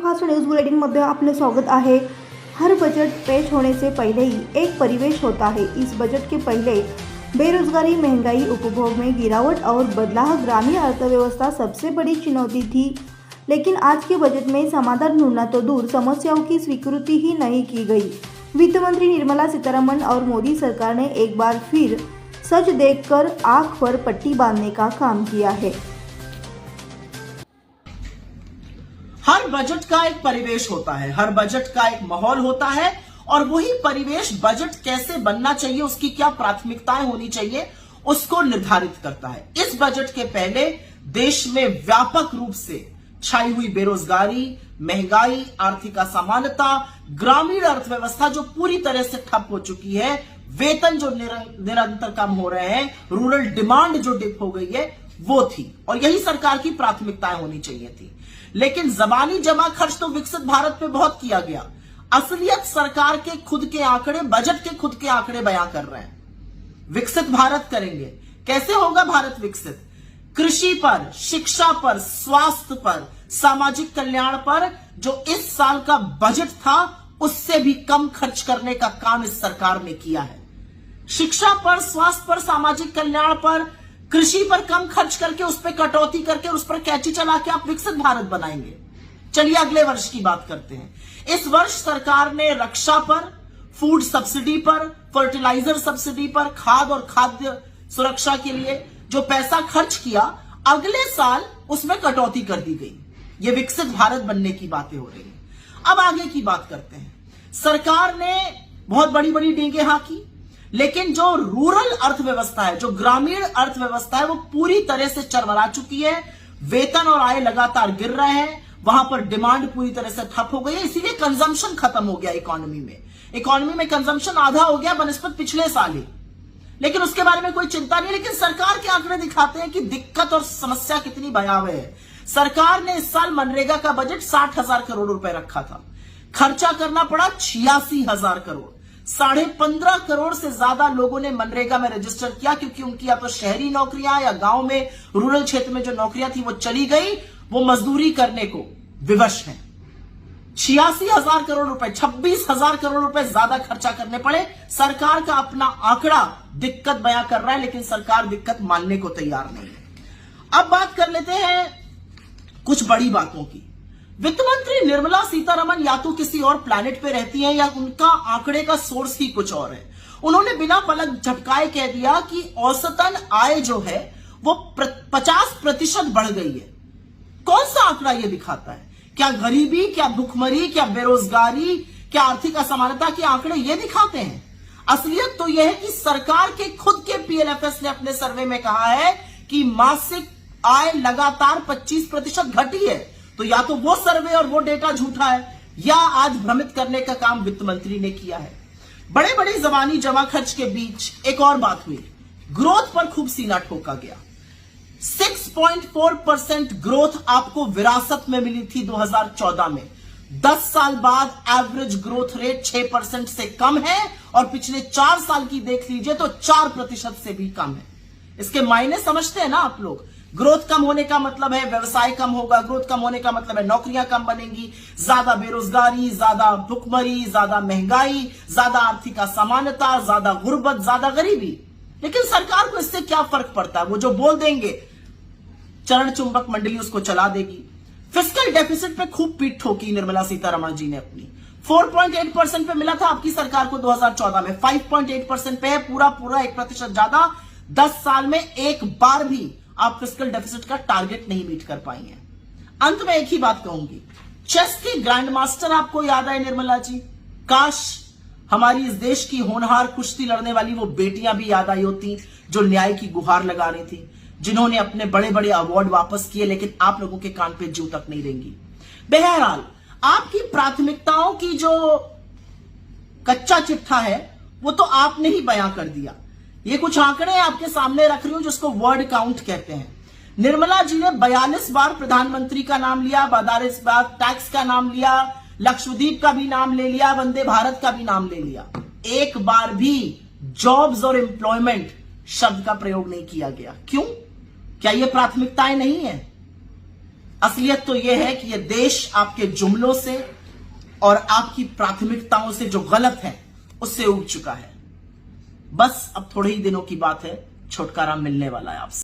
Fast news bulletin मध्ये आपले स्वागत है। हर बजट पेश होने से पहले ही एक परिवेश होता है। इस बजट के पहले बेरोजगारी, महंगाई, उपभोग में गिरावट और बदलाव ग्रामीण अर्थव्यवस्था सबसे बड़ी चुनौती थी। लेकिन आज के बजट में समाधान ढूंढना तो दूर, समस्याओं की स्वीकृति ही नहीं की गई। वित्त मंत्री निर्मला सीतारमण और मोदी सरकार ने एक बार फिर सच देखकर आंख पर पट्टी बांधने का काम किया है। हर बजट का एक परिवेश होता है, हर बजट का एक माहौल होता है और वही परिवेश बजट कैसे बनना चाहिए, उसकी क्या प्राथमिकताएं होनी चाहिए, उसको निर्धारित करता है। इस बजट के पहले देश में व्यापक रूप से छाई हुई बेरोजगारी, महंगाई, आर्थिक असमानता, ग्रामीण अर्थव्यवस्था जो पूरी तरह से ठप हो चुकी है, वेतन जो निरंतर कम हो रहे हैं, रूरल डिमांड जो डिप हो गई है, वो थी और यही सरकार की प्राथमिकताएं होनी चाहिए थी। लेकिन जबानी जमा खर्च तो विकसित भारत पे बहुत किया गया। असलियत सरकार के खुद के आंकड़े, बजट के खुद के आंकड़े बयां कर रहे हैं। विकसित भारत करेंगे, कैसे होगा भारत विकसित? कृषि पर, शिक्षा पर, स्वास्थ्य पर, सामाजिक कल्याण पर जो इस साल का बजट था उससे भी कम खर्च करने का काम इस सरकार ने किया है। शिक्षा पर, स्वास्थ्य पर, सामाजिक कल्याण पर, कृषि पर कम खर्च करके उस पर कटौती करके उस पर कैची चला के आप विकसित भारत बनाएंगे। चलिए अगले वर्ष की बात करते हैं। इस वर्ष सरकार ने रक्षा पर, फूड सब्सिडी पर, फर्टिलाइजर सब्सिडी पर, खाद और खाद्य सुरक्षा के लिए जो पैसा खर्च किया, अगले साल उसमें कटौती कर दी गई। ये विकसित भारत बनने की बातें हो रही हैं। अब आगे की बात करते हैं। सरकार ने बहुत बड़ी बड़ी डींगे हाँकी, लेकिन जो रूरल अर्थव्यवस्था है, जो ग्रामीण अर्थव्यवस्था है, वो पूरी तरह से चरमरा चुकी है। वेतन और आय लगातार गिर रहे हैं, वहां पर डिमांड पूरी तरह से ठप हो गई है, इसीलिए कंजम्पशन खत्म हो गया इकोनॉमी में कंजम्पशन आधा हो गया बनस्पत पिछले साल ही। लेकिन उसके बारे में कोई चिंता नहीं। लेकिन सरकार के आंकड़े दिखाते हैं कि दिक्कत और समस्या कितनी भयावह है। सरकार ने इस साल मनरेगा का बजट 60,000 करोड़ रुपए रखा था, खर्चा करना पड़ा 86,000 करोड़। 15.5 करोड़ से ज्यादा लोगों ने मनरेगा में रजिस्टर किया, क्योंकि उनकी या तो शहरी नौकरियां या गांव में रूरल क्षेत्र में जो नौकरियां थी वो चली गई, वो मजदूरी करने को विवश हैं। 86,000 करोड़ रुपए, 26,000 करोड़ रुपए ज्यादा खर्चा करने पड़े। सरकार का अपना आंकड़ा दिक्कत बयां कर रहा है, लेकिन सरकार दिक्कत मानने को तैयार नहीं है। अब बात कर लेते हैं कुछ बड़ी बातों की। वित्त मंत्री निर्मला सीतारमण या तो किसी और प्लैनेट पे रहती हैं या उनका आंकड़े का सोर्स ही कुछ और है। उन्होंने बिना पलक झपकाए कह दिया कि औसतन आय जो है वो 50% बढ़ गई है। कौन सा आंकड़ा ये दिखाता है? क्या गरीबी, क्या भुखमरी, क्या बेरोजगारी, क्या आर्थिक असमानता के आंकड़े ये दिखाते हैं? असलियत तो यह है कि सरकार के खुद के पीएलएफएस ने अपने सर्वे में कहा है कि मासिक आय लगातार 25% घटी है। तो या तो वो सर्वे और वो डेटा झूठा है, या आज भ्रमित करने का काम वित्त मंत्री ने किया है। बड़े बड़े जबानी जमा खर्च के बीच एक और बात हुई, ग्रोथ पर खूब सीना ठोका गया। 6.4% ग्रोथ आपको विरासत में मिली थी 2014 में। 10 साल बाद एवरेज ग्रोथ रेट 6% से कम है और पिछले 4 साल की देख लीजिए तो 4% से भी कम है। इसके मायने समझते हैं ना आप लोग? ग्रोथ कम होने का मतलब है व्यवसाय कम होगा, ग्रोथ कम होने का मतलब है नौकरियां कम बनेंगी, ज्यादा बेरोजगारी, ज्यादा भुखमरी, ज्यादा महंगाई, ज्यादा आर्थिक असमानता, ज्यादा गुर्बत, ज्यादा गरीबी। लेकिन सरकार को इससे क्या फर्क पड़ता है? वो जो बोल देंगे चरण चुंबक मंडली उसको चला देगी। फिस्कल डेफिसिट पे खूब पीठ ठोकी निर्मला सीतारमण जी ने अपनी। 4.8% पे मिला था आपकी सरकार को 2014 में, 5.8% पे है, पूरा 1% ज्यादा। 10 साल में एक बार भी आप फिस्कल डेफिसिट का टारगेट नहीं मीट कर पाई हैं। अंत में एक ही बात कहूंगी, चेस की ग्रैंड मास्टर आपको याद आए निर्मला जी? काश हमारी इस देश की होनहार कुश्ती लड़ने वाली वो बेटियां भी याद आई होती जो न्याय की गुहार लगा रही थी, जिन्होंने अपने बड़े बड़े अवार्ड वापस किए, लेकिन आप लोगों के कान पे जूं तक नहीं रेंगी। बहरहाल आपकी प्राथमिकताओं की जो कच्चा चिट्ठा है वो तो आपने ही बयां कर दिया। ये कुछ आंकड़े आपके सामने रख रही हूं जिसको वर्ड काउंट कहते हैं। निर्मला जी ने 42 बार प्रधानमंत्री का नाम लिया, 42 बार टैक्स का नाम लिया, लक्षद्वीप का भी नाम ले लिया, वंदे भारत का भी नाम ले लिया। एक बार भी जॉब्स और एम्प्लॉयमेंट शब्द का प्रयोग नहीं किया गया। क्यों? क्या ये प्राथमिकताएं नहीं है? असलियत तो यह है कि यह देश आपके जुमलों से और आपकी प्राथमिकताओं से जो गलत है उससे उब चुका है। बस अब थोड़े ही दिनों की बात है, छुटकारा मिलने वाला है आपसे।